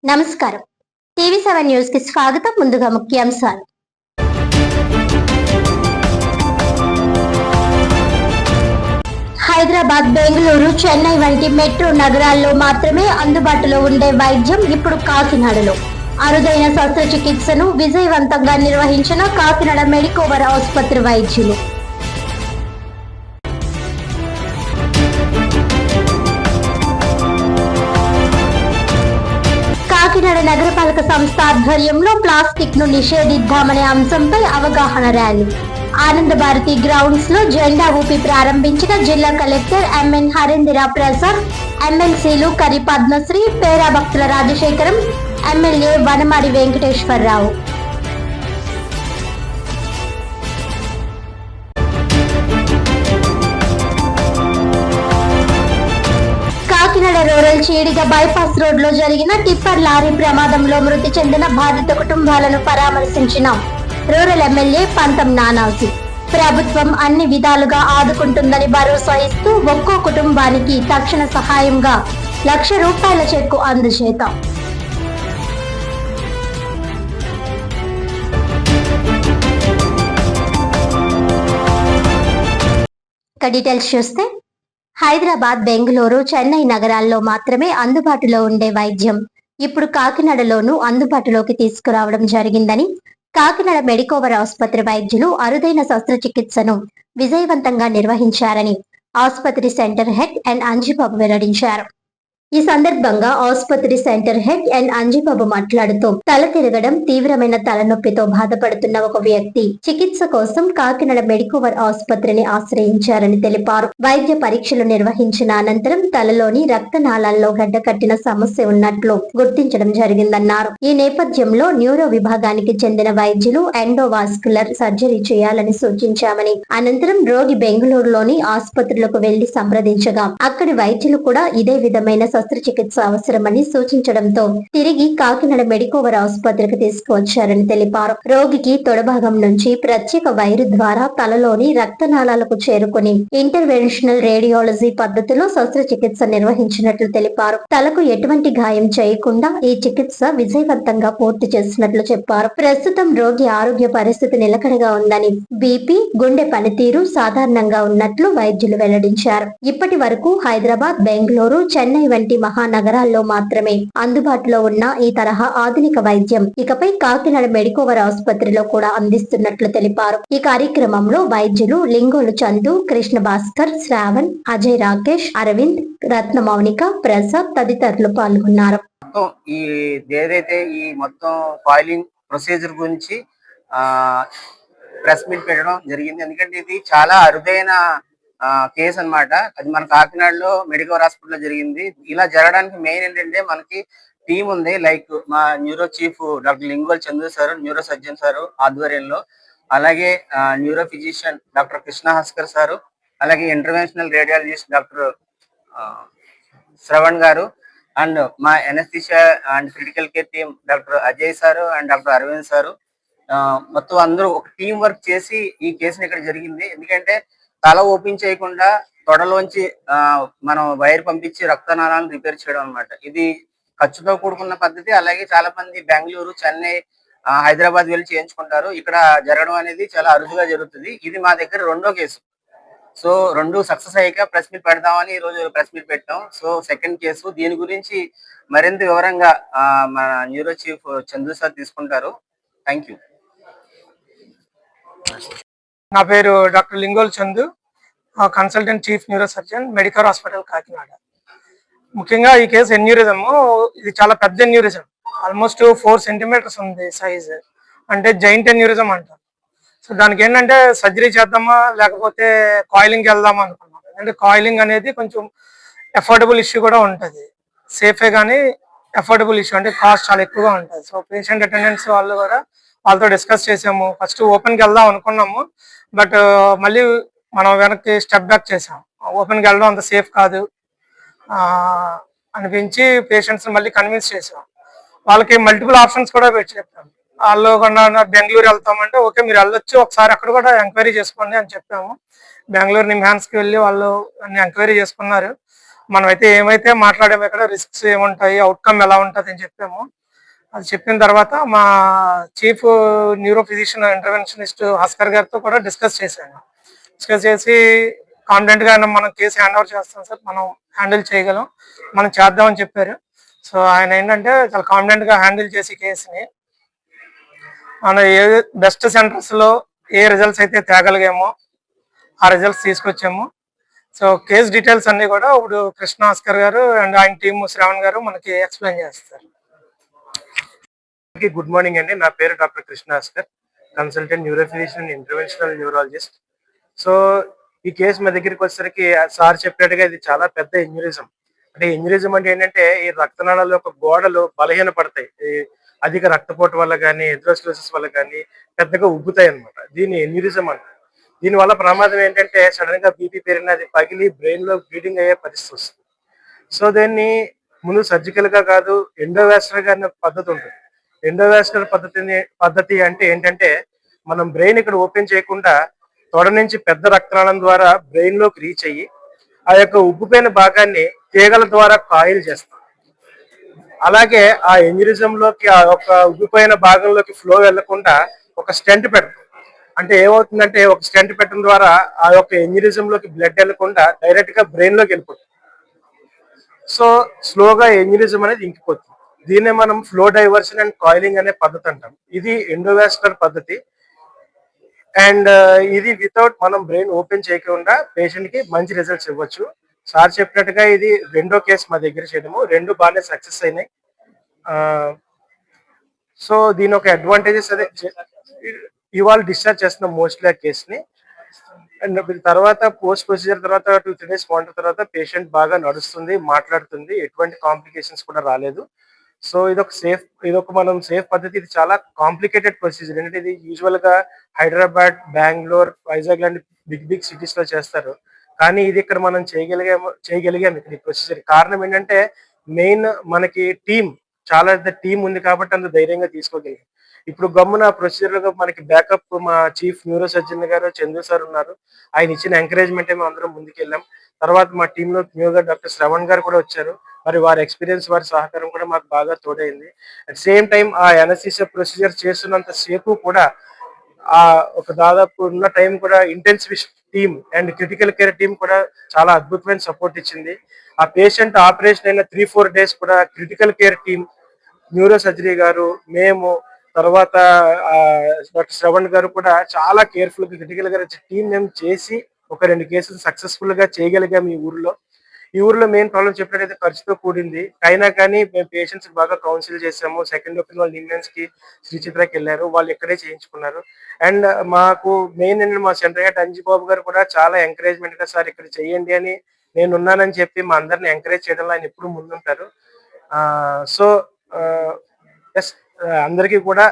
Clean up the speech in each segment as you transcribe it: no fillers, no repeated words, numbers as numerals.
నమస్కారం. టీవీ7 న్యూస్ కి స్వాగతం. ముందుగా ముఖ్యాంశాలు. హైదరాబాద్, బెంగళూరు, చెన్నై వంటి మెట్రో నగరాల్లో మాత్రమే అందుబాటులో ఉండే వైద్యం ఇప్పుడు కాకినాడలో. అరుదైన శస్త్రచికిత్సను విజయవంతంగా నిర్వహించిన కాకినాడ మెడికోవర్ ఆసుపత్రి వైద్యులు. కాకినాడ నగరపాలక సంస్థ ఆధ్వర్యంలో ప్లాస్టిక్ ను నిషేధిద్దామనే అంశంపై అవగాహన ర్యాలీ. ఆనంద భారతి గ్రౌండ్స్ లో జెండా ఊపి ప్రారంభించిన జిల్లా కలెక్టర్ ఎంఎన్ హరేంద్ర ప్రసాద్, ఎమ్మెల్సీలు కరి పద్మశ్రీ, పేరా భక్తుల Rajasekharam, MLA Vanamadi Venkateswararao. Kakinada rural Chidiga bypass road లో జరిగిన టిప్పర్ లారీ ప్రమాదంలో మృతి చెందిన బాధిత కుటుంబాలను పరామర్శించిన రూరల్ ఎమ్మెల్యే పంతం నానాజీ. ప్రభుత్వం అన్ని విధాలుగా ఆదుకుంటుందని భరోసా ఇస్తూ ఒక్కో కుటుంబానికి తక్షణ సహాయంగా ₹1,00,000 చెక్కు అందజేత. డీటెయిల్స్ చూస్తే, హైదరాబాద్, బెంగళూరు, చెన్నై నగరాల్లో మాత్రమే అందుబాటులో ఉండే వైద్యం ఇప్పుడు కాకినాడలోనూ అందుబాటులోకి తీసుకురావడం జరిగిందని కాకినాడ మెడికోవర్ ఆసుపత్రి వైద్యులు అరుదైన శస్త్రచికిత్సను విజయవంతంగా నిర్వహించారని ఆసుపత్రి సెంటర్ హెడ్ ఎన్ అంజిబాబు వెల్లడించారు. ఈ సందర్భంగా ఆసుపత్రి సెంటర్ హెడ్ ఎన్ అంజిబాబు మాట్లాడుతూ, తల తిరగడం, తీవ్రమైన తలనొప్పితో బాధపడుతున్న ఒక వ్యక్తి చికిత్స కోసం కాకినాడ మెడికోవర్ ఆసుపత్రిని ఆశ్రయించారని తెలిపారు. వైద్య పరీక్షలు నిర్వహించిన అనంతరం తలలోని రక్తనాళాల్లో గడ్డకట్టిన సమస్య ఉన్నట్లు గుర్తించడం జరిగిందన్నారు. ఈ నేపథ్యంలో న్యూరో విభాగానికి చెందిన వైద్యులు ఎండోవాస్కులర్ సర్జరీ చేయాలని సూచించామని, అనంతరం రోగి బెంగళూరులోని ఆసుపత్రులకు వెళ్లి సంప్రదించగా అక్కడి వైద్యులు కూడా ఇదే విధమైన శస్త్రచికిత్స అవసరమని సూచించడంతో తిరిగి కాకినాడ మెడికోవర్ ఆసుపత్రికి తీసుకువచ్చారని తెలిపారు. రోగికి తొడభాగం నుంచి ప్రత్యేక వైరు ద్వారా తలలోని రక్తనాళాలకు చేరుకుని ఇంటర్వెన్షనల్ రేడియాలజీ పద్ధతిలో శస్త్రచికిత్స నిర్వహించినట్లు తెలిపారు. తలకు ఎటువంటి గాయం చేయకుండా ఈ చికిత్స విజయవంతంగా పూర్తి చేసినట్లు చెప్పారు. ప్రస్తుతం రోగి ఆరోగ్య పరిస్థితి నిలకడగా ఉందని, బీపీ, గుండె పనితీరు సాధారణంగా ఉన్నట్లు వైద్యులు వెల్లడించారు. ఇప్పటి వరకు హైదరాబాద్, బెంగళూరు, చెన్నై వంటి మహానగరాల్లో మాత్రమే అందుబాటులో ఉన్న ఈ తరహా ఆధునిక వైద్యం ఇకపై కాకినాడ మెడికోవర్ ఆసుపత్రిలో కూడా అందిస్తున్నట్లు తెలిపారు. ఈ కార్యక్రమంలో వైద్యులు లింగోలు చందు, కృష్ణ భాస్కర్, శ్రావణ్, అజయ్, రాకేష్, అరవింద్, రత్న మౌనిక, ప్రసాద్ తదితరులు పాల్గొన్నారు. ఏదైతే ఈ మొత్తం కాయిలింగ్ ప్రొసీజర్ గురించి ప్రెస్ మీట్ పెట్టడం జరిగింది. ఎందుకంటే ఇది చాలా అరుదైన కేసు అన్నమాట. అది మన కాకినాడలో మెడికోవర్ హాస్పిటల్లో జరిగింది. ఇలా జరగడానికి మెయిన్ ఏంటంటే, మనకి టీం ఉంది. లైక్ మా neuro chief doctor Lingol Chandu sir, neuro surgeon sir ఆధ్వర్యంలో, అలాగే neuro physician doctor Krishna Bhaskar sir, అలాగే ఇంటర్వెన్షనల్ రేడియాలజిస్ట్ డాక్టర్ శ్రవణ్ గారు, అండ్ మా anaesthesia and critical care team doctor Ajay sir and doctor Aravind sir, మొత్తం అందరూ ఒక టీం వర్క్ చేసి ఈ కేసుని ఇక్కడ జరిగింది. ఎందుకంటే తల ఓపెన్ చేయకుండా తొడలోంచి మనం వైర్ పంపించి రక్తనాళాలను రిపేర్ చేయడం అనమాట. ఇది ఖర్చుతో కూడుకున్న పద్ధతి. అలాగే చాలా మంది బెంగళూరు, చెన్నై, హైదరాబాద్ వెళ్ళి చేయించుకుంటారు. ఇక్కడ జరగడం అనేది చాలా అరుదుగా జరుగుతుంది. ఇది మా దగ్గర రెండో కేసు. సో 2 సక్సెస్ అయ్యాక ప్రెస్ మీట్ పెడదామని ఈ రోజు ప్రెస్ మీట్ పెట్టాం. So second case. దీని గురించి మరింత వివరంగా మన న్యూరో చీఫ్ చందు సార్ తీసుకుంటారు. Thank you. నా పేరు doctor Lingol Chandu, consultant chief neuro surgeon, Medicover hospital Kakinada. ముఖ్యంగా ఈ కేసు ఎన్యూరిజం, ఇది చాలా పెద్ద ఎన్యూరిజం. ఆల్మోస్ట్ 4 సెంటీమీటర్స్ ఉంది సైజ్. అంటే జైంట్ ఎన్యూరిజం అంటారు. సో దానికి ఏంటంటే సర్జరీ చేద్దామా లేకపోతే కాయిలింగ్కి వెళ్దామా అనుకున్నాం. అంటే కాయిలింగ్ అనేది కొంచెం అఫోర్డబుల్ ఇష్యూ కూడా ఉంటుంది. సేఫే కానీ అఫోర్డబుల్ ఇష్యూ, అంటే కాస్ట్ చాలా ఎక్కువగా ఉంటుంది. సో పేషెంట్ అటెండెన్స్ వాళ్ళు కూడా వాళ్ళతో డిస్కస్ చేసాము. ఫస్ట్ ఓపెన్కి వెళ్దాం అనుకున్నాము, బట్ మళ్ళీ మనం వెనక్కి స్టెప్ బ్యాక్ చేసాం. ఓపెన్కి వెళ్ళడం అంత సేఫ్ కాదు అనిపించి పేషెంట్స్ మళ్ళీ కన్విన్స్ చేసాం. వాళ్ళకి మల్టిపుల్ ఆప్షన్స్ కూడా పెట్టి చెప్పాము. వాళ్ళు బెంగళూరు వెళ్తామంటే ఓకే మీరు వెళ్ళొచ్చు, ఒకసారి అక్కడ కూడా ఎంక్వైరీ చేసుకోండి అని చెప్పాము. బెంగళూరు నిమ్హాన్స్కి వెళ్ళి వాళ్ళు అన్ని ఎంక్వైరీ చేసుకున్నారు. మనమైతే ఏమైతే మాట్లాడామో ఇక్కడ రిస్క్స్ ఏముంటాయి, అవుట్కమ్ ఎలా ఉంటుంది అని చెప్పాము. అది చెప్పిన తర్వాత మా chief neuro physician interventionist Bhaskar గారితో కూడా డిస్కస్ చేశాను. డిస్కస్ చేసి కాన్ఫిడెంట్గా మనం కేసు హ్యాండ్ ఓవర్ చేస్తాం సార్, మనం హ్యాండిల్ చేయగలం, మనం చేద్దామని చెప్పారు. సో ఆయన ఏంటంటే చాలా కాన్ఫిడెంట్గా హ్యాండిల్ చేసి కేసుని మన ఏ బెస్ట్ సెంటర్స్లో ఏ రిజల్ట్స్ అయితే తేగలిగామో ఆ రిజల్ట్స్ తీసుకొచ్చాము. సో కేస్ డీటెయిల్స్ అన్ని కూడా ఇప్పుడు కృష్ణ ఆస్కర్ గారు అండ్ ఆయన టీమ్ శ్రావణ్ గారు మనకి ఎక్స్ప్లెయిన్ చేస్తారు. గుడ్ మార్నింగ్ అండి. నా పేరు doctor Krishna Oscar, consultant neuro physician interventional neurologist. So ఈ కేసు మా దగ్గరికి వచ్చేసరికి సార్ చెప్పినట్టుగా ఇది చాలా పెద్ద ఎన్యూరిజం. అంటే ఎన్యూరిజం అంటే ఏంటంటే ఈ రక్తనాళాల యొక్క గోడలు బలహీన పడతాయి, ఈ అధిక రక్తపోటు వల్ల కానీ ఎథెరోస్క్లెరోసిస్ వల్ల కానీ పెద్దగా ఉబ్బుతాయి అనమాట. దీన్ని ఎన్యూరిజం అంటారు. దీని వల్ల ప్రమాదం ఏంటంటే సడన్ గా బీపీ పెరిగిన అది పగిలి బ్రెయిన్ లో బ్లీడింగ్ అయ్యే పరిస్థితి వస్తుంది. సో దీన్ని ముందు సర్జికల్ గా కాదు, ఎండోవాస్కులర్ గా అనే పద్ధతి ఉంటుంది. ఎండోవాస్కులర్ పద్ధతి అంటే ఏంటంటే మనం బ్రెయిన్ ఇక్కడ ఓపెన్ చేయకుండా తొడ నుంచి పెద్ద రక్తనాళం ద్వారా బ్రెయిన్ లోకి రీచ్ అయ్యి ఆ యొక్క ఉబ్బుపోయిన భాగాన్ని తీగల ద్వారా కాయిల్ చేస్తాం. అలాగే ఆ ఎన్యూరిజం లోకి ఆ యొక్క ఉబ్బిపోయిన భాగంలోకి ఫ్లో వెళ్లకుండా ఒక స్టెంట్ పెడతాం. అంటే ఏమవుతుందంటే ఒక స్టెంట్ పెట్టడం ద్వారా ఆ యొక్క ఎన్యూరిజం లోకి బ్లడ్ వెళ్లకుండా డైరెక్ట్ గా బ్రెయిన్ లోకి వెళ్ళిపోతుంది. సో స్లోగా ఎన్యూరిజం అనేది ఇంకిపోతుంది. దీన్నే మనం ఫ్లో డైవర్షన్ అండ్ కాయిలింగ్ అనే పద్ధతి అంటాం. ఇది ఎండోవాస్కులర్ పద్ధతి. అండ్ ఇది వితౌట్ మనం బ్రెయిన్ ఓపెన్ చేయకుండా పేషెంట్ కి మంచి రిజల్ట్స్ ఇవ్వచ్చు. సార్ చెప్పినట్టుగా ఇది రెండో కేసు మా దగ్గర చేయడము, రెండు బాగానే సక్సెస్ అయినాయి. సో దీని ఒక అడ్వాంటేజెస్ అదే ఇవాళ డిశ్చార్జ్ చేస్తున్నాం మోస్ట్లీ ఆ కేసుని. అండ్ తర్వాత పోస్ట్ ప్రొసీజర్ తర్వాత 2-3 days మానిటర్ తర్వాత పేషెంట్ బాగా నడుస్తుంది, మాట్లాడుతుంది, ఎటువంటి కాంప్లికేషన్స్ కూడా రాలేదు. సో ఇదొక మనం సేఫ్ పద్ధతి. ఇది చాలా కాంప్లికేటెడ్ ప్రొసీజర్. ఏంటంటే ఇది యూజువల్ గా హైదరాబాద్, బెంగళూరు, వైజాగ్ లాంటి బిగ్ సిటీస్ లో చేస్తారు. కానీ ఇది ఇక్కడ మనం చేయగలిగాము ఇక్కడ ఈ ప్రొసీజర్. కారణం ఏంటంటే మెయిన్ మనకి చాలా పెద్ద టీం ఉంది కాబట్టి అంత ధైర్యంగా తీసుకోగలిగాం. ఇప్పుడు గమ్మున ప్రొసీజర్ మనకి బ్యాకప్ మా చీఫ్ న్యూరో సర్జన్ గారు చందు సార్ ఉన్నారు. ఆయన ఇచ్చిన ఎంకరేజ్మెంట్ మేము అందరం ముందుకెళ్ళాం. తర్వాత మా టీంలో న్యూగా డాక్టర్ శ్రవణ్ గారు కూడా వచ్చారు. మరి వారి ఎక్స్పీరియన్స్, వారి సహకారం కూడా మాకు బాగా తోడైంది. అట్ సేమ్ టైం ఆ ఎనస్థీసియా ప్రొసీజర్ చేస్తున్నంత సేపు కూడా ఆ ఒక దాదాపు ఉన్న టైం కూడా intensive team and critical care team కూడా చాలా అద్భుతమైన సపోర్ట్ ఇచ్చింది. ఆ పేషెంట్ ఆపరేషన్ అయిన 3-4 days కూడా critical care team, neuro surgery గారు, మేము, తర్వాత డాక్టర్ శ్రవణ్ గారు కూడా చాలా కేర్ఫుల్ గా క్రిటికల్ గా టీం మేము చేసి ఒక 2 కేసులు సక్సెస్ఫుల్ గా చేయగలిగాం ఈ ఊర్లో మెయిన్ ప్రాబ్లం చెప్పినట్టయితే ఖర్చుతో కూడింది. అయినా కానీ మేము పేషెంట్స్ బాగా కౌన్సిల్ చేసాము. సెకండ్ ఒపీనియన్ వాళ్ళు నిమ్మెన్స్ కి, శ్రీ చిత్రకి వెళ్ళారు, వాళ్ళు ఇక్కడే చేయించుకున్నారు. అండ్ మాకు మెయిన్ ఏంటంటే మా సెంటర్ హెడ్ అంజిబాబు గారు కూడా చాలా ఎంకరేజ్మెంట్ గా సార్ ఇక్కడ చెయ్యండి అని, నేను ఉన్నానని చెప్పి మా అందరిని ఎంకరేజ్ చేయడంలో ఆయన ఎప్పుడు ముందుంటారు. సో ఎస్, అందరికీ కూడా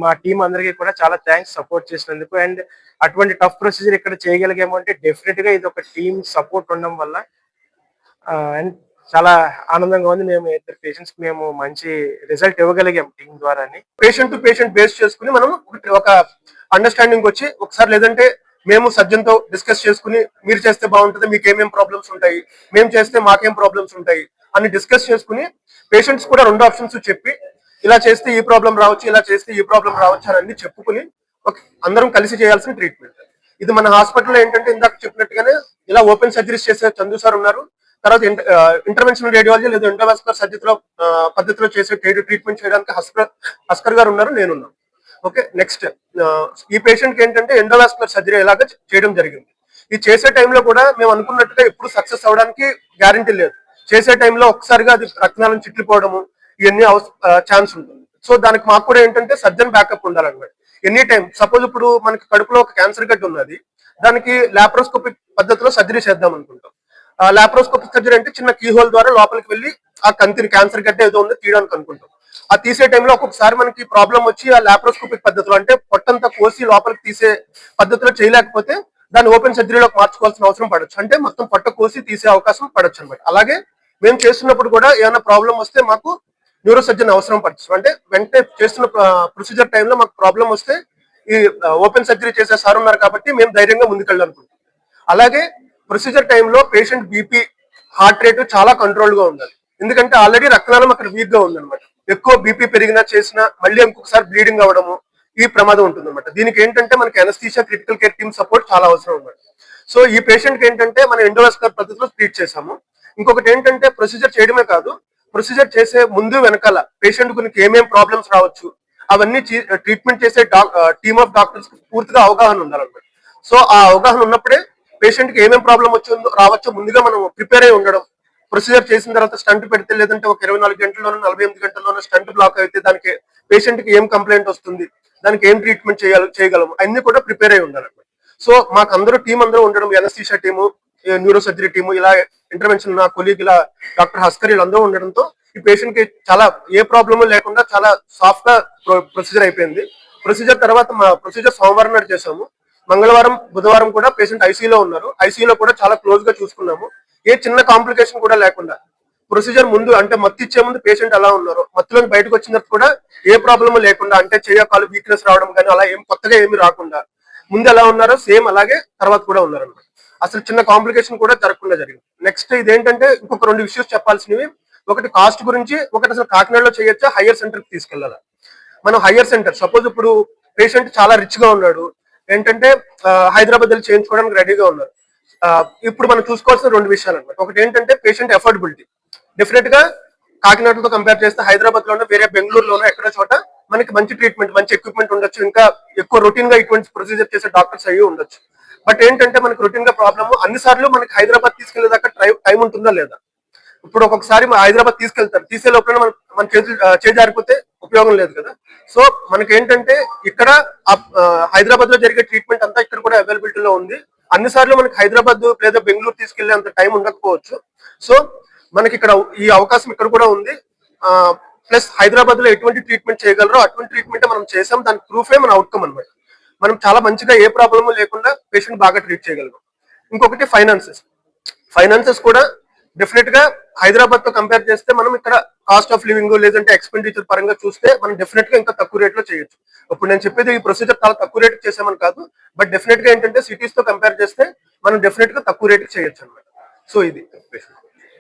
మా టీం అందరికీ కూడా చాలా థ్యాంక్స్ సపోర్ట్ చేసినందుకు. అండ్ అటువంటి టఫ్ ప్రొసీజర్ ఇక్కడ చేయగలిగాము అంటే డెఫినెట్ గా ఇది ఒక టీం సపోర్ట్ ఉండడం వల్ల. అండ్ చాలా ఆనందంగా ఉంది. మేము ఇద్దరు పేషెంట్స్ మేము మంచి రిజల్ట్ ఇవ్వగలిగాం టీం ద్వారా. పేషెంట్ టు పేషెంట్ బేస్ చేసుకుని మనం ఒక అండర్స్టాండింగ్ వచ్చి ఒకసారి, లేదంటే మేము సర్జన్ తో డిస్కస్ చేసుకుని మీరు చేస్తే బాగుంటుంది, మీకు ఏమేం ప్రాబ్లమ్స్ ఉంటాయి, మేము చేస్తే మాకేం ప్రాబ్లమ్స్ ఉంటాయి అని డిస్కస్ చేసుకుని పేషెంట్స్ కూడా 2 ఆప్షన్స్ చెప్పి ఇలా చేస్తే ఈ ప్రాబ్లం రావచ్చు, ఇలా చేస్తే ఈ ప్రాబ్లం రావచ్చు అని అన్ని చెప్పుకుని అందరం కలిసి చేయాల్సిన ట్రీట్మెంట్ ఇది. మన హాస్పిటల్లో ఏంటంటే ఇందాక చెప్పినట్టుగానే ఇలా ఓపెన్ సర్జరీస్ చేసే చందు సార్ ఉన్నారు. తర్వాత ఇంటర్వెన్షనల్ రేడియాలజీ లేదా ఎండోవాస్కులర్ సర్జరీలో పద్ధతిలో చేసే ట్రీట్మెంట్ చేయడానికి హస్కర్ గారు ఉన్నారు, నేనున్నాను. ఓకే, నెక్స్ట్ ఈ పేషెంట్ కి ఏంటంటే ఎండోవాస్కులర్ సర్జరీ ఎలాగ చేయడం జరిగింది. ఈ చేసే టైంలో కూడా మేము అనుకున్నట్టుగా ఎప్పుడు సక్సెస్ అవడానికి గ్యారంటీ లేదు. చేసే టైంలో ఒకసారిగా అది రక్తనాళం చిట్లిపోవడము ఇవన్నీ ఛాన్స్ ఉంటుంది. సో దానికి మాకు కూడా ఏంటంటే సర్జన్ బ్యాకప్ ఉండాలన్నమాట. ఎనీ టైం సపోజ్ ఇప్పుడు మనకి కడుపులో ఒక క్యాన్సర్ గడ్డ ఉన్నది, దానికి లాప్రోస్కోపిక్ పద్ధతిలో సర్జరీ చేద్దాం అనుకుంటాం. లాప్రోస్కోపిక్ సర్జరీ అంటే చిన్న కీ హోల్ ద్వారా లోపలికి వెళ్ళి ఆ కంతిని, క్యాన్సర్ గడ్డ ఏదో ఉందో తీయడానికి అనుకుంటాం. ఆ తీసే టైంలో ఒక్కొక్కసారి మనకి ప్రాబ్లం వచ్చి ఆ లాప్రోస్కోపిక్ పద్ధతిలో అంటే పొట్టంతా కోసి లోపలికి తీసే పద్ధతిలో చేయలేకపోతే దాన్ని ఓపెన్ సర్జరీలోకి మార్చుకోవాల్సిన అవసరం పడవచ్చు. అంటే మొత్తం పొట్ట కోసి తీసే అవకాశం పడవచ్చు అనమాట. అలాగే మేము చేస్తున్నప్పుడు కూడా ఏమైనా ప్రాబ్లం వస్తే మాకు న్యూరో సర్జన్ అవసరం పడచ్చు. అంటే వెంటనే చేస్తున్న ప్రొసీజర్ టైంలో మాకు ప్రాబ్లం వస్తే ఈ ఓపెన్ సర్జరీ చేసే సార్ ఉన్నారు కాబట్టి మేము ధైర్యంగా ముందుకెళ్ళాలనుకుంటాం. అలాగే ప్రొసీజర్ టైంలో పేషెంట్ బీపీ హార్ట్ రేటు చాలా కంట్రోల్ గా ఉండాలి. ఎందుకంటే ఆల్రెడీ రక్తనాళం అక్కడ వీక్ గా ఉందన్నమాట. ఎక్కువ బీపీ పెరిగినా చేసినా మళ్ళీ ఇంకొకసారి బ్లీడింగ్ అవ్వడము ఈ ప్రమాదం ఉంటుంది అనమాట. దీనికి ఏంటంటే మనకి anaesthesia critical care team support చాలా అవసరం అనమాట. సో ఈ పేషెంట్ కి ఏంటంటే మనం ఎండోవాస్కులర్ పద్ధతిలో ట్రీట్ చేసాము. ఇంకొకటి ఏంటంటే ప్రొసీజర్ చేయడమే కాదు, ప్రొసీజర్ చేసే ముందు వెనకాల పేషెంట్ గురించి ఏమేం ప్రాబ్లమ్స్ రావచ్చు అవన్నీ ట్రీట్మెంట్ చేసే టీమ్ ఆఫ్ డాక్టర్స్ పూర్తిగా అవగాహన ఉండాలన్నమాట. సో ఆ అవగాహన ఉన్నప్పుడే పేషెంట్ కి ఏమేం ప్రాబ్లం రావచ్చో ముందుగా మనం ప్రిపేర్ అయి ఉండడం. ప్రొసీజర్ చేసిన తర్వాత స్టంట్ పెడితే లేదంటే ఒక 24 గంటల్లోనూ 48 గంటల్లోనూ స్టంట్ బ్లాక్ అయితే దానికి పేషెంట్ కి ఏం కంప్లైంట్ వస్తుంది, దానికి ఏం ట్రీట్మెంట్ చేయగలము అన్ని కూడా ప్రిపేర్ అయి ఉండాలన్నమాట. సో మాకు అందరూ టీం అందరూ ఉండడం, anaesthesia team, neuro surgery team, ఇలా ఇంటర్వెన్షన్ నా కొలీగ్ ఇలా డాక్టర్ హస్కర్ వీళ్ళందరూ ఉండడంతో ఈ పేషెంట్ కి చాలా ఏ ప్రాబ్లమ్ లేకుండా చాలా సాఫ్ట్ గా ప్రొసీజర్ అయిపోయింది. ప్రొసీజర్ తర్వాత మా ప్రొసీజర్ సోమవారం నాడు చేసాము. మంగళవారం బుధవారం కూడా పేషెంట్ ఐసీయూలో ఉన్నారు. ఐసీయూలో కూడా చాలా క్లోజ్ గా చూసుకున్నాము. ఏ చిన్న కాంప్లికేషన్ కూడా లేకుండా ప్రొసీజర్ ముందు అంటే మత్తు ఇచ్చే ముందు పేషెంట్ ఎలా ఉన్నారో మత్తులో బయటకు వచ్చిన తర్వాత కూడా ఏ ప్రాబ్లమ్ లేకుండా, అంటే చెయ్య కాలు వీక్నెస్ రావడం కానీ అలా ఏం కొత్తగా ఏమి రాకుండా ముందు ఎలా ఉన్నారో సేమ్ అలాగే తర్వాత కూడా ఉన్నారు అనమాట. అసలు చిన్న కాంప్లికేషన్ కూడా జరగకుండా జరిగింది. నెక్స్ట్ ఇదేంటంటే ఇంకొక 2 ఇష్యూస్ చెప్పాల్సినవి. ఒకటి కాస్ట్ గురించి, ఒకటి అసలు కాకినాడలో చేయొచ్చా హయ్యర్ సెంటర్ కి తీసుకెళ్లాలా. మనం హయ్యర్ సెంటర్ సపోజ్ ఇప్పుడు పేషెంట్ చాలా రిచ్ గా ఉన్నాడు, ఏంటంటే హైదరాబాద్ వెళ్ళి చేయించుకోవడానికి రెడీగా ఉన్నారు. ఇప్పుడు మనం చూసుకోవాల్సిన 2 విషయాలు అనమాట. ఒకటి ఏంటంటే పేషెంట్ ఎఫోర్డబిలిటీ. డెఫినెట్ గా కాకినాడతో కంపేర్ చేస్తే హైదరాబాద్ లోనో వేరే బెంగళూరులోనో ఎక్కడో చోట మనకి మంచి ట్రీట్మెంట్, మంచి ఎక్విప్మెంట్ ఉండొచ్చు, ఇంకా ఎక్కువ రొటీన్ గా ఇటువంటి ప్రొసీజర్ చేసే డాక్టర్స్ అయ్యి ఉండొచ్చు. బట్ ఏంటంటే మనకి రొటీన్ గా ప్రాబ్లమ్ అన్ని సార్లు మనకి హైదరాబాద్ తీసుకెళ్లేదాకా టైం ఉంటుందా లేదా. ఇప్పుడు ఒక్కొక్కసారి హైదరాబాద్ తీసుకెళ్తారు, తీసే లోపల మన చేజారిపోతే ఉపయోగం లేదు కదా. సో మనకి ఏంటంటే ఇక్కడ హైదరాబాద్ లో జరిగే ట్రీట్మెంట్ అంతా ఇక్కడ కూడా అవైలబిలిటీలో ఉంది. అన్నిసార్లు మనకి హైదరాబాద్ లేదా బెంగళూరు తీసుకెళ్లే అంత టైం ఉండకపోవచ్చు. సో మనకి ఇక్కడ ఈ అవకాశం ఇక్కడ కూడా ఉంది. ప్లస్ హైదరాబాద్ లో ఎటువంటి ట్రీట్మెంట్ చేయగలరో అటువంటి ట్రీట్మెంట్ మనం చేసాం. దాని ప్రూఫే మన అవుట్కమ్ అనమాట. మనం చాలా మంచిగా ఏ ప్రాబ్లమ్ లేకుండా పేషెంట్ బాగా ట్రీట్ చేయగలం. ఇంకొకటి ఫైనాన్సెస్ కూడా డెఫినెట్ గా హైదరాబాద్ తో కంపేర్ చేస్తే మనం ఇక్కడ కాస్ట్ ఆఫ్ లివింగ్ లేదంటే ఎక్స్పెండిచర్ పరంగా చూస్తే మనం డెఫినెట్ గా ఇంకా తక్కువ రేట్ లో చేయొచ్చు. ఇప్పుడు నేను చెప్పేది ఈ ప్రొసీజర్ చాలా తక్కువ రేట్ చేసామని కాదు, బట్ డెఫినెట్ గా ఏంటంటే సిటీస్ తో కంపేర్ చేస్తే మనం డెఫినెట్ గా తక్కువ రేట్ చేయొచ్చు అనమాట. సో ఇది